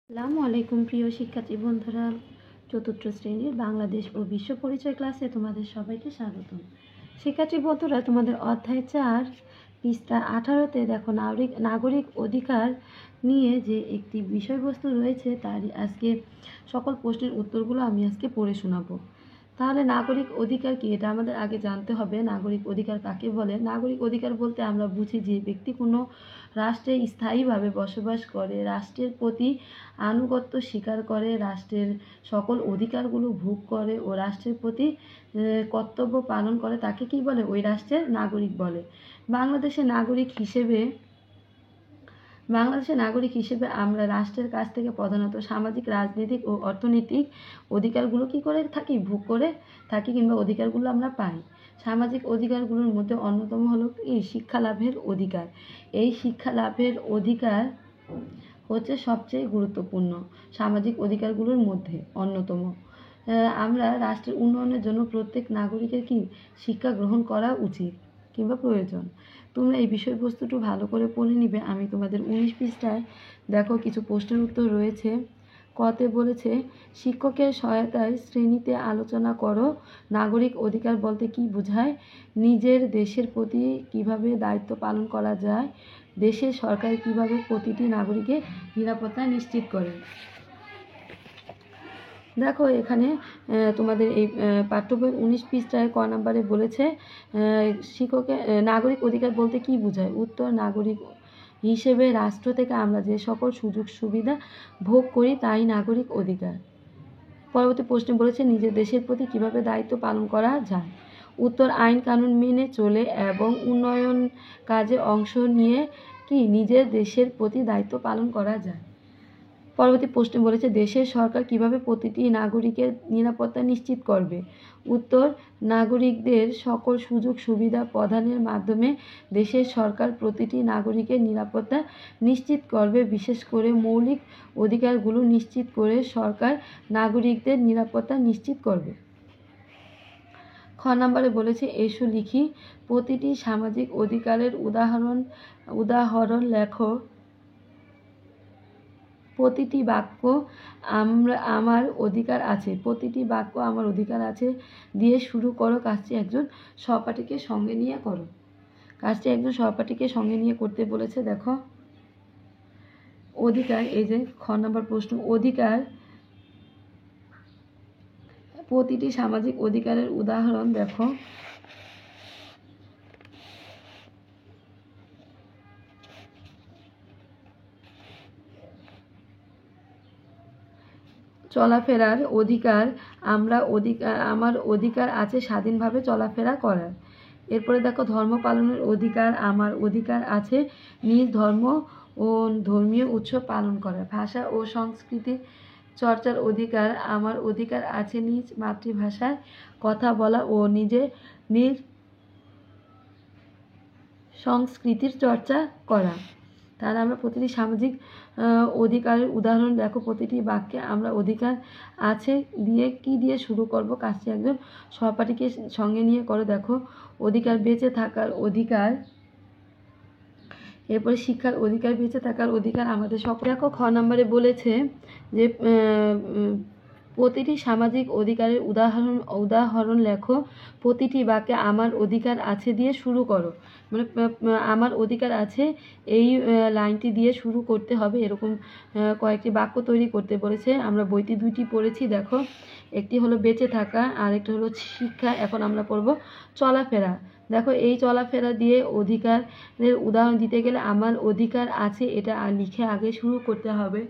আসসালামু আলাইকুম প্রিয় শিক্ষার্থী বন্ধুরা, চতুর্থ শ্রেণীর বাংলাদেশ ও বিশ্ব পরিচয় ক্লাসে তোমাদের সবাইকে স্বাগতম। শিক্ষার্থী বন্ধুরা, তোমাদের অধ্যায় 4 পৃষ্ঠা 18-তে দেখো নাগরিক অধিকার নিয়ে যে একটি বিষয়বস্তু রয়েছে তারই আজকে সকল প্রশ্নের উত্তরগুলো আমি আজকে পড়ে শোনাবো। তাহলে নাগরিক অধিকার কি, এটা আমাদের আগে জানতে হবে। নাগরিক অধিকার কাকে বলে? নাগরিক অধিকার বলতে আমরা বুঝি যে ব্যক্তি কোনো রাষ্ট্রে স্থায়ীভাবে বসবাস করে, রাষ্ট্রের প্রতি আনুগত্য স্বীকার করে, রাষ্ট্রের সকল অধিকারগুলো ভোগ করে ও রাষ্ট্রের প্রতি কর্তব্য পালন করে, তাকে কি বলে? ওই রাষ্ট্রের নাগরিক বলে। বাংলাদেশের নাগরিক হিসেবে আমরা রাষ্ট্রের কাছ থেকে প্রধানত সামাজিক, রাজনৈতিক ও অর্থনৈতিক অধিকারগুলো কি করে থাকি? ভোগ করে থাকি, কিংবা অধিকারগুলো আমরা পাই। সামাজিক অধিকারগুলোর মধ্যে অন্যতম হলো কি? শিক্ষা লাভের অধিকার। এই শিক্ষা লাভের অধিকার হচ্ছে সবচেয়ে গুরুত্বপূর্ণ সামাজিক অধিকারগুলোর মধ্যে অন্যতম। আমরা রাষ্ট্রের উন্নয়নের জন্য প্রত্যেক নাগরিকের কি শিক্ষা গ্রহণ করা উচিত কিংবা প্রয়োজন। তোমরা এই বিষয়বস্তুটি ভালো করে পড়ে নিবে। আমি তোমাদের 19 পৃষ্ঠায় দেখো কিছু প্রশ্নের উত্তর রয়েছে। কতে বলেছে, শিক্ষকের সহায়তায় শ্রেণীতে আলোচনা করো। নাগরিক অধিকার বলতে কি বোঝায়? নিজের দেশের প্রতি কিভাবে দায়িত্ব পালন করা যায়? দেশের সরকার কিভাবে প্রতিটি নাগরিকের নিরাপত্তা নিশ্চিত করে? দেখো এখানে তোমাদের এই পাঠ্য বই 19 পৃষ্ঠায় ক নাম্বারে বলেছে শিক্ষকের নাগরিক অধিকার বলতে কি বোঝায়? উত্তর, নাগরিক হিসেবে রাষ্ট্র থেকে আমরা যে সকল সুযোগ সুবিধা ভোগ করি তাই নাগরিক অধিকার। পরবর্তী প্রশ্নে বলেছে, নিজের দেশের প্রতি কিভাবে দায়িত্ব পালন করা যায়? উত্তর, আইন কানুন মেনে চলে এবং উন্নয়ন কাজে অংশ নিয়ে কি নিজের দেশের প্রতি দায়িত্ব পালন করা যায়। পরবর্তী প্রশ্নে বলেছে, দেশের সরকার কিভাবে প্রতিটি নাগরিকের নিরাপত্তা নিশ্চিত করবে? উত্তর, নাগরিকদের সকল সুযোগ সুবিধা প্রদানের মাধ্যমে দেশের সরকার প্রতিটি নাগরিকের নিরাপত্তা নিশ্চিত করবে। বিশেষ করে মৌলিক অধিকারগুলো নিশ্চিত করে সরকার নাগরিকদের নিরাপত্তা নিশ্চিত করবে। খ নাম্বারে বলেছে, এসো লিখি। প্রতিটি সামাজিক অধিকারের উদাহরণ লেখো। প্রতিটি বাক্য আমার অধিকার আছে। প্রতিটি বাক্য আমার অধিকার আছে দিয়ে শুরু করো। কাজটি একজন সহপাঠীকে সঙ্গে নিয়ে করো। কাজটি একজন সহপাঠীকে সঙ্গে নিয়ে করতে বলেছে। দেখো অধিকার, এই যে খ নম্বর প্রশ্ন, অধিকার, প্রতিটি সামাজিক অধিকারের উদাহরণ দেখো। চলাফেরার অধিকার, আমার অধিকার আছে স্বাধীনভাবে চলাফেরা করার। এরপরে দেখো ধর্ম পালনের অধিকার, আমার অধিকার আছে নিজ ধর্ম ও ধর্মীয় উৎসব পালন করার। ভাষা ও সংস্কৃতি চর্চার অধিকার, আমার অধিকার আছে নিজ মাতৃভাষায় কথা বলা ও নিজ সংস্কৃতির চর্চা করা। তাহলে আমরা প্রতিটি সামাজিক অধিকারের উদাহরণ দেখো। প্রতিটি বাক্যে আমরা অধিকার আছে দিয়ে কি দিয়ে শুরু করব? কাজটি একজন সহপাঠীকে সঙ্গে নিয়ে করো। দেখো অধিকার, বেঁচে থাকার অধিকার, এরপরে শিক্ষার অধিকার, বেঁচে থাকার অধিকার আমাদের সকল। দেখো খ নম্বরে বলেছে যে প্রতিটি সামাজিক অধিকারের উদাহরণ লেখো। প্রতিটি বাক্যে আমার অধিকার আছে দিয়ে শুরু করো। মানে আমার অধিকার আছে এই লাইনটি দিয়ে শুরু করতে হবে। এরকম কয়েকটি বাক্য তৈরি করতে বলেছে। আমরা বইটি দুইটি পড়েছি। দেখো একটি হলো বেঁচে থাকা আর একটি হলো শিক্ষা। এখন আমরা পড়ব চলাফেরা। দেখো এই চলাফেরা দিয়ে অধিকারের উদাহরণ দিতে গেলে আমার অধিকার আছে এটা লিখে আগে শুরু করতে হবে।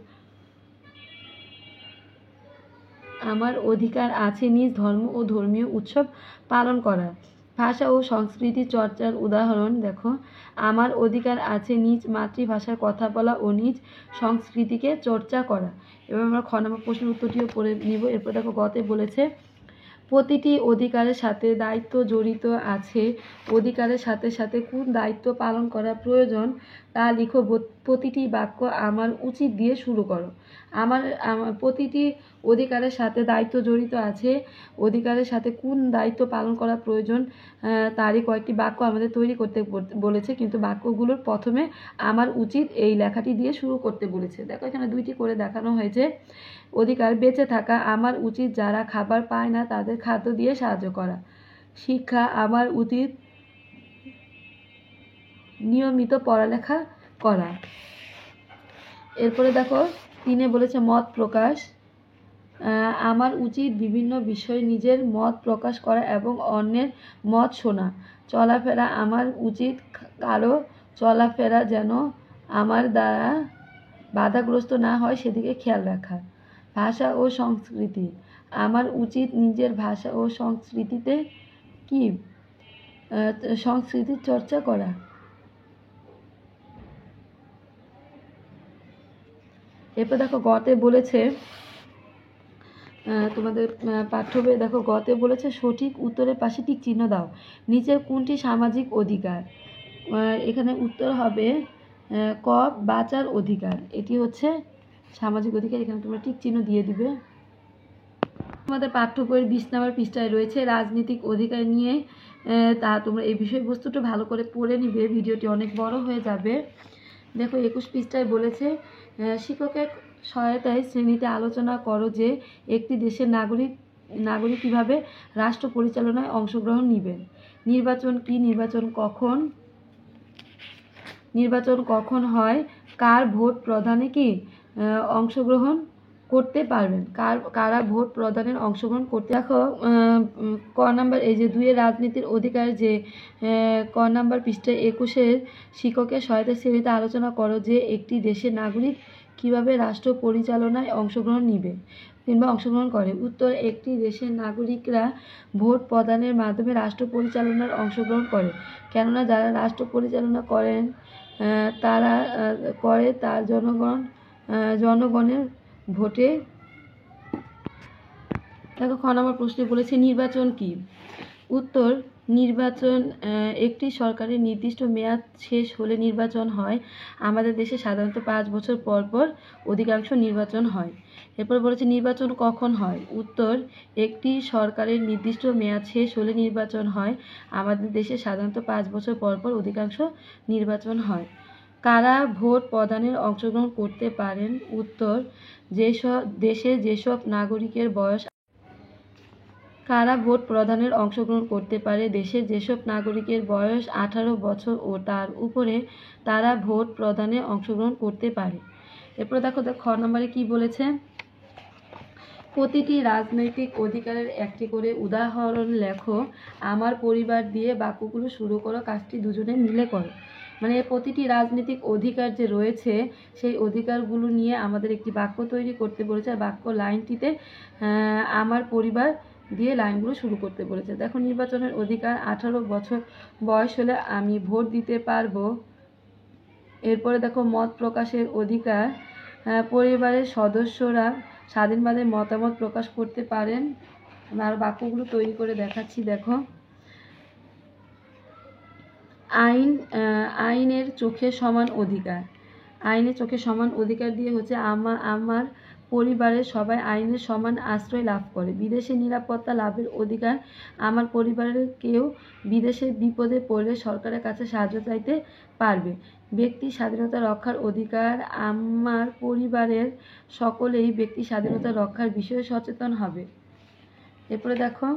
আমার অধিকার আছে নিজ ধর্ম ও ধর্মীয় উৎসব পালন করার। ভাষা ও সংস্কৃতি চর্চার উদাহরণ দেখো। আমার অধিকার আছে নিজ মাতৃভাষার কথা বলা ও নিজ সংস্কৃতিকে চর্চা করা। এবার আমরা খ নম্বর প্রশ্নের উত্তরটিও পড়ে নিব। এরপর দেখো গতে বলেছে, প্রতিটি অধিকারের সাথে দায়িত্ব জড়িত আছে। অধিকারের সাথে সাথে কোন দায়িত্ব পালন করা প্রয়োজন তা লিখো। প্রতিটি বাক্য আমার উচিত দিয়ে শুরু করো। প্রতিটি অধিকারের সাথে দায়িত্ব জড়িত আছে। অধিকারের সাথে কোন দায়িত্ব পালন করা প্রয়োজন তারই কয়েকটি বাক্য আমাদের তৈরি করতে বলেছে, কিন্তু বাক্যগুলোর প্রথমে আমার উচিত এই লেখাটি দিয়ে শুরু করতে বলেছে। দেখো এখানে দুইটি করে দেখানো হয়েছে। অধিকার, বেঁচে থাকা, আমার উচিত যারা খাবার পায় না তাদের খাদ্য দিয়ে সাহায্য করা। শিক্ষা, আমার উচিত নিয়মিত পড়ালেখা করা। এরপরে দেখো 3 বলেছে মত প্রকাশ, আমার উচিত বিভিন্ন বিষয়ে নিজের মত প্রকাশ করা এবং অন্যের মত শোনা। চলাফেরা, আমার উচিত কারো চলাফেরা যেন আমার দ্বারা বাধাগ্রস্ত না হয় সেদিকে খেয়াল রাখা। ভাষা ও সংস্কৃতি, আমার উচিত নিজের ভাষা ও সংস্কৃতিতে সংস্কৃতির চর্চা করা। এরপর দেখো গতে বলেছে, তোমাদের পাঠ্য বইয়ে দেখো গতে বলেছে সঠিক উত্তরের পাশে টিক চিহ্ন দাও। নিচের কোনটি সামাজিক অধিকার? এখানে উত্তর হবে ক, বাঁচার অধিকার। এটি হচ্ছে সামাজিক অধিকার, এখানে তোমরা টিক চিহ্ন দিয়ে দিবে। তোমাদের পাঠ্য বইয়ের 20 নম্বর পৃষ্ঠায় রয়েছে রাজনৈতিক অধিকার নিয়ে, তা তোমরা এই বিষয়বস্তুটা ভালো করে পড়ে নিবে, ভিডিওটি অনেক বড় হয়ে যাবে। দেখো 21 পৃষ্ঠায় বলেছে শিক্ষকের সহায়তায় শ্রেণীতে আলোচনা করো যে একটি দেশের নাগরিক কিভাবে রাষ্ট্র পরিচালনায় অংশগ্রহণ নেবেন। নির্বাচন কি? নির্বাচন কখন হয়? কার ভোট প্রদানে কি অংশগ্রহণ করতে পারবেন? কারা ভোট প্রদানের অংশগ্রহণ করতে? দেখো ক নাম্বার, এই যে 2 রাজনীতির অধিকার, যে ক নাম্বার পৃষ্ঠায় 21 শিক্ষকের সহায়তা শ্রেণীতে আলোচনা করো যে একটি দেশের নাগরিক কিভাবে রাষ্ট্র পরিচালনায় অংশগ্রহণ করে। উত্তর, একটি দেশের নাগরিকরা ভোট প্রদানের মাধ্যমে রাষ্ট্র পরিচালনার অংশগ্রহণ করে, কেননা যারা রাষ্ট্র পরিচালনা করেন তার জনগণের ভোটে। দেখো খ নম্বর প্রশ্নে বলেছে নির্বাচন কি? উত্তর, নির্বাচন একটি সরকারের নির্দিষ্ট মেয়াদ শেষ হলে নির্বাচন হয়। আমাদের দেশে সাধারণত 5 বছর পর পর অধিকাংশ নির্বাচন হয়। এরপর বলেছে নির্বাচন কখন হয়? উত্তর, একটি সরকারের নির্দিষ্ট মেয়াদ শেষ হলে নির্বাচন হয়। আমাদের দেশে সাধারণত 5 বছর পর পর অধিকাংশ নির্বাচন হয়। কারা ভোট প্রদানের অংশগ্রহণ করতে পারেন? উত্তর, যেসব নাগরিকের বয়স কারা ভোট প্রদানের অংশগ্রহণ করতে পারে? দেশের যেসব নাগরিকের বয়স 18 বছর ও তার উপরে তারা ভোট প্রদানে অংশগ্রহণ করতে পারে। এরপর দেখো খ নম্বরে কি বলেছে, প্রতিটি রাজনৈতিক অধিকারের একটি করে উদাহরণ লেখো। আমার পরিবার দিয়ে বাক্যগুলো শুরু করো, কাজটি দুজনে মিলে করো। মানে প্রতিটি রাজনৈতিক অধিকার যে রয়েছে সেই অধিকারগুলো নিয়ে আমাদের একটি বাক্য তৈরি করতে বলেছে। আর বাক্য লাইনটিতে আমার পরিবার দিয়ে লাইনগুলো শুরু করতে বলেছে। দেখো নির্বাচনের অধিকার, 18 বছর বয়স হলে আমি ভোট দিতে পারবো। এরপরে দেখো মত প্রকাশের অধিকার, পরিবারের সদস্যরা স্বাধীনভাবে মতামত প্রকাশ করতে পারেন। আর বাক্যগুলো তৈরি করে দেখাচ্ছি। দেখো আইনের চোখে সমান অধিকার। আইনের চোখে সমান অধিকার দিয়ে হচ্ছে আমার পরিবারের সবাই আইনের সমান আশ্রয় লাভ করে। বিদেশে নিরাপত্তা লাভের অধিকার, আমার পরিবারের কেউ বিদেশে বিপদে পড়লে সরকারের কাছে সাহায্য চাইতে পারবে। ব্যক্তি স্বাধীনতা রক্ষার অধিকার, আমার পরিবারের সকলেই ব্যক্তি স্বাধীনতা রক্ষার বিষয়ে সচেতন হবে। এরপরে দেখো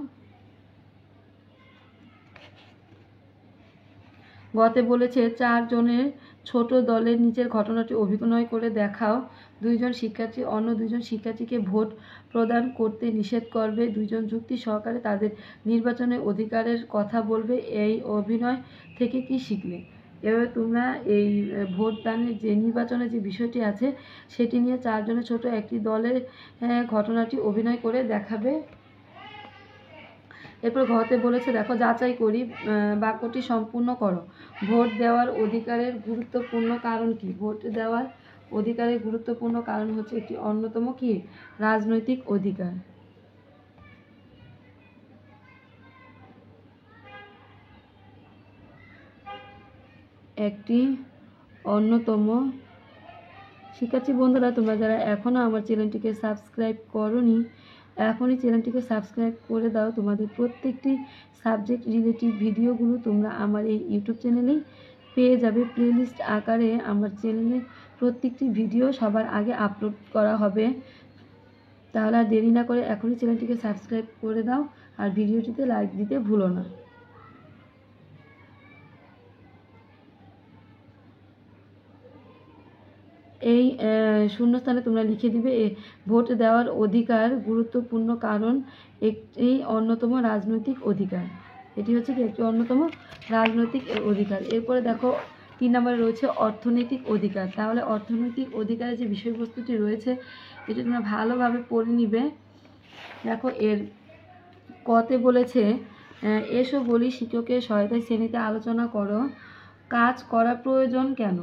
গতে বলেছে 4 জনের ছোট দলের নিচের ঘটনাটি অভিনয় করে দেখাও। 2 জন শিক্ষার্থী অন্য 2 জন শিক্ষার্থীকে ভোট প্রদান করতে নিষেধ করবে। 2 জন যুক্তি সহকারে তাদের নির্বাচনের অধিকারের কথা বলবে। এই অভিনয় থেকে কি শিখলে? এভাবে তোমরা এই ভোট দানের যে নির্বাচনের যে বিষয়টি আছে সেটি নিয়ে 4 জনের ছোট একটি দলের ঘটনাটি অভিনয় করে দেখাবে। এরপর ঘতে বলেছে দেখো যাচাই করি, বাক্যটি সম্পূর্ণ করো। ভোট দেওয়ার অধিকারের গুরুত্বপূর্ণ কারণ কি? ভোট দেওয়ার অধিকারের গুরুত্বপূর্ণ কারণ হচ্ছে একটি অন্যতম কি রাজনৈতিক অধিকার। একটি অন্যতম শিক্ষার্থী বন্ধুরা, তোমরা যারা এখনও আমার চ্যানেলটিকে সাবস্ক্রাইব করোনি, এখনই চ্যানেলটিকে সাবস্ক্রাইব করে দাও। তোমাদের প্রত্যেকটি সাবজেক্ট রিলেটিভ ভিডিওগুলো তোমরা আমার এই ইউটিউব চ্যানেলেই পেয়ে যাবে। প্লেলিস্ট আকারে আমার চ্যানেলে প্রত্যেকটি ভিডিও সবার আগে আপলোড করা হবে। তাহলে আর দেরি না করে এখনই চ্যানেলটিকে সাবস্ক্রাইব করে দাও, আর ভিডিওটিতে লাইক দিতে ভুলো না। এই শূন্যস্থানে তোমরা লিখে দিবে ভোট দেওয়ার অধিকার গুরুত্বপূর্ণ কারণ একটি অন্যতম রাজনৈতিক অধিকার। এটি হচ্ছে কি একটি অন্যতম রাজনৈতিক অধিকার। এরপরে দেখো 3 নম্বরে রয়েছে অর্থনৈতিক অধিকার। তাহলে অর্থনৈতিক অধিকারের যে বিষয়বস্তুটি রয়েছে এটি তোমরা ভালোভাবে পড়ে নিবে। দেখো এর কতে বলেছে এসো বলি শিক্ষকের সহায়তায় শ্রেণীতে আলোচনা করো, কাজ করা প্রয়োজন কেন?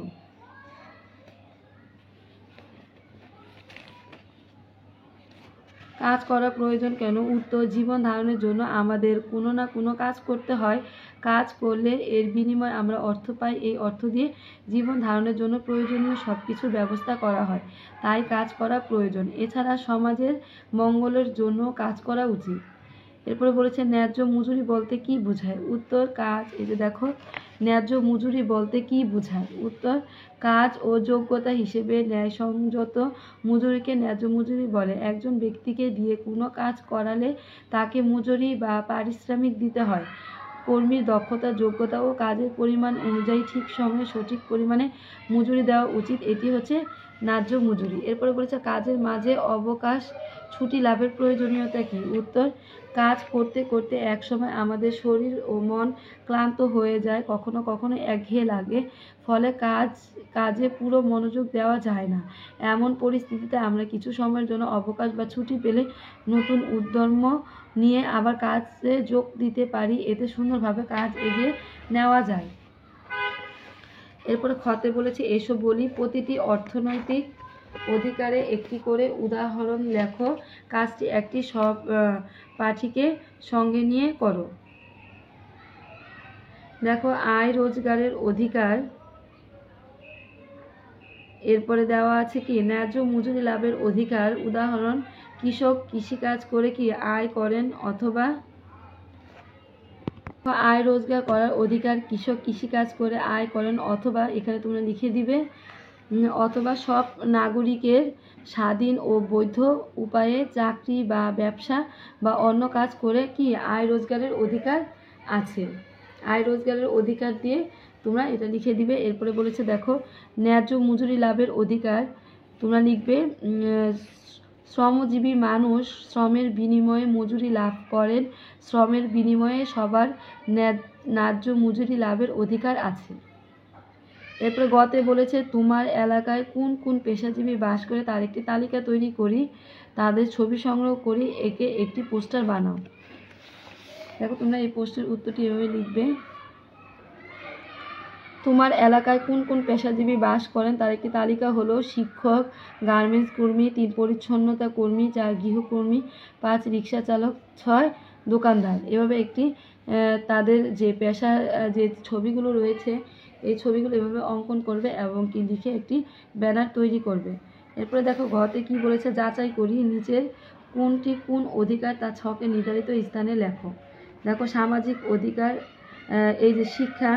কাজ করা প্রয়োজন কেন? উত্তর, জীবন ধারণের জন্য আমাদের কোনো না কোনো কাজ করতে হয়। কাজ করলে এর বিনিময়ে আমরা অর্থ পাই। এই অর্থ দিয়ে জীবন ধারণের জন্য প্রয়োজনীয় সব কিছুর ব্যবস্থা করা হয়, তাই কাজ করা প্রয়োজন। এছাড়া সমাজের মঙ্গলের জন্য কাজ করা উচিত। এরপরে বলেছে ন্যায্য মজুরি বলতে কি বোঝায়? উত্তর, কাজ। এই যে দেখো, ন্যায্য মজুরি বলতে কি বোঝায়? উত্তর, কাজ ও যোগ্যতা হিসেবে ন্যায়সঙ্গত মজুরিকে ন্যায্য মজুরি বলে। একজন ব্যক্তিকে দিয়ে কোনো কাজ করালে তাকে মজুরি বা পারিশ্রমিক দিতে হয়। কর্মীর দক্ষতা, যোগ্যতা ও কাজের পরিমাণ অনুযায়ী ঠিক সময়ে সঠিক পরিমাণে মজুরি দেওয়া উচিত। এটি হচ্ছে ন্যায্য মজুরি। এরপরে বলেছে কাজের মাঝে অবকাশ ছুটি লাভের প্রয়োজনীয়তা কি? উত্তর, কাজ করতে করতে একসময় আমাদের শরীর ও মন ক্লান্ত হয়ে যায়, কখনো কখনো একঘেয়ে লাগে, ফলে কাজে পুরো মনোযোগ দেওয়া যায় না। এমন পরিস্থিতিতে আমরা কিছু সময়ের জন্য অবকাশ বা ছুটি পেলে নতুন উদ্যম নিয়ে আবার কাজে যোগ দিতে পারি। এতে সুন্দরভাবে কাজ এগিয়ে নেওয়া যায়। এরপরে খতে বলেছে এসব বলি প্রতিটি অর্থনৈতিক অধিকারে একটি করে উদাহরণ লেখো, কাজটি একটি সব পাঠীকে সঙ্গে নিয়ে করো। দেখো, আয় রোজগারের অধিকার। এরপরে দেওয়া আছে কি ন্যায্য মজুরি লাভের অধিকার। উদাহরণ, কৃষক কৃষিকাজ করে কি আয় করেন অথবা আয় রোজগার করার অধিকার। কৃষক কৃষিকাজ করে আয় করেন অথবা, এখানে তোমরা লিখে দিবে অথবা সব নাগরিকের স্বাধীন ও বৈধ উপায়ে চাকরি বা ব্যবসা বা অন্য কাজ করে কি আয় রোজগারের অধিকার আছে। আয় রোজগারের অধিকার দিয়ে তোমরা এটা লিখে দিবে। এরপরে বলেছে দেখো, ন্যায্য মজুরি লাভের অধিকার। তোমরা লিখবে শ্রমজীবী মানুষ শ্রমের বিনিময়ে মজুরি লাভ করেন। শ্রমের বিনিময়ে সবার ন্যায্য মজুরি লাভের অধিকার আছে। এরপরে গতে বলেছে তোমার এলাকায় কোন কোন পেশাজীবী বাস করে তার একটি তালিকা তৈরি করি, তাদের ছবি সংগ্রহ করি, একে একটি পোস্টার বানাও। দেখো, তোমরা এই প্রশ্নের উত্তরটি এভাবে লিখবে। তোমার এলাকায় কোন কোন পেশাজীবী বাস করেন তার একটি তালিকা হলো শিক্ষক, গার্মেন্টস কর্মী, 3 পরিচ্ছন্নতা কর্মী, 4 গৃহকর্মী, 5 রিক্সা চালক, 6 দোকানদার। এভাবে একটি তাদের যে পেশার যে ছবিগুলো রয়েছে এই ছবিগুলো এভাবে অঙ্কন করবে এবং কি লিখে একটি ব্যানার তৈরি করবে। এরপরে দেখো ঘতে কি বলেছে যাচাই করি, নিচের কোনটি কোন অধিকার তা ছকে নির্ধারিত স্থানে লেখো। দেখো, সামাজিক অধিকার, এই যে শিক্ষা,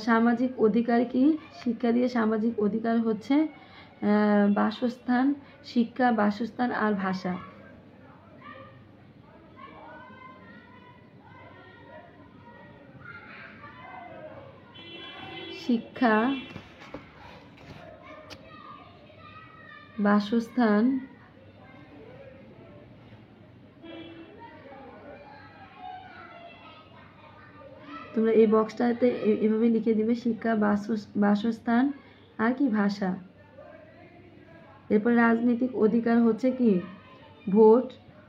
সামাজিক অধিকার কি? শিক্ষা দিয়ে সামাজিক অধিকার হচ্ছে বাসস্থান, শিক্ষা, বাসস্থান আর ভাষা। শিক্ষা, বাসস্থান, তোমরা এই বক্সটাতে এভাবে লিখে দিবে শিক্ষা, বাসস্থান আর কি ভাষা। এরপর রাজনৈতিক অধিকার হচ্ছে কি ভোট।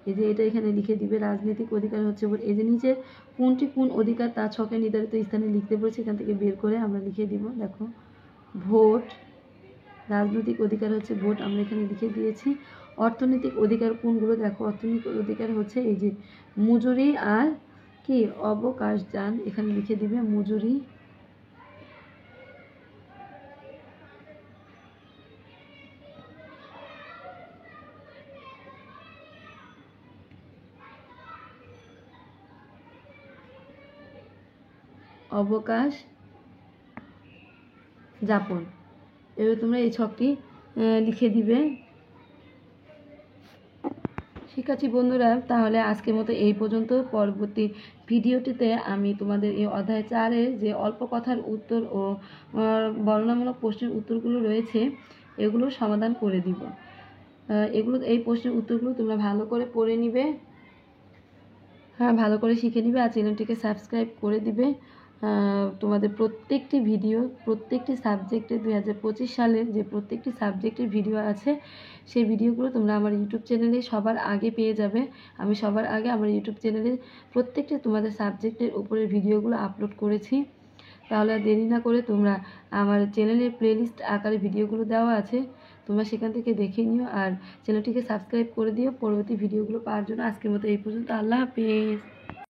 এই যে এটা এখানে লিখে দিবে, রাজনৈতিক অধিকার হচ্ছে ভোট। এই যে নিচে কোনটি কোন অধিকার তা ছকে নির্ধারিত স্থানে লিখতে বলেছে, এখান থেকে বের করে আমরা লিখে দিব। দেখো, ভোট, রাজনৈতিক অধিকার হচ্ছে ভোট, আমরা এখানে লিখে দিয়েছি। অর্থনৈতিক অধিকার কোনগুলো? দেখো, অর্থনৈতিক অধিকার হচ্ছে এই যে মজুরি আর কি অবকাশ যান, এখানে লিখে দিবে মজুরি অবকাশ যাপন। এবার তোমরা এই ছকটি লিখে দিবে। শিক্ষার্থী বন্ধুরা, তাহলে আজকের মতো এই পর্যন্ত। পরবর্তী ভিডিওটিতে আমি তোমাদের এই অধ্যায় 4-এর যে অল্প কথার উত্তর ও বর্ণনামূলক প্রশ্নের উত্তরগুলো রয়েছে এগুলো সমাধান করে দিব। এই প্রশ্নের উত্তরগুলো তোমরা ভালো করে পড়ে নিবে, হ্যাঁ ভালো করে শিখে নিবে, আর চ্যানেলটিকে সাবস্ক্রাইব করে দিবে। তোমাদের প্রত্যেকটি ভিডিও, প্রত্যেকটি সাবজেক্টে 2025 সালের যে প্রত্যেকটি সাবজেক্টের ভিডিও আছে সেই ভিডিওগুলো তোমরা আমার ইউটিউব চ্যানেলে সবার আগে পেয়ে যাবে। আমি সবার আগে আমার ইউটিউব চ্যানেলে প্রত্যেকটি তোমাদের সাবজেক্টের উপরের ভিডিওগুলো আপলোড করেছি। তাহলে আর দেরি না করে তোমরা আমার চ্যানেলের প্লেলিস্ট আকারে ভিডিওগুলো দেওয়া আছে, তোমরা সেখান থেকে দেখে নিও, আর চ্যানেলটিকে সাবস্ক্রাইব করে দিও পরবর্তী ভিডিওগুলো পাওয়ার জন্য। আজকের মতো এই পর্যন্ত। আল্লাহ হাফেজ।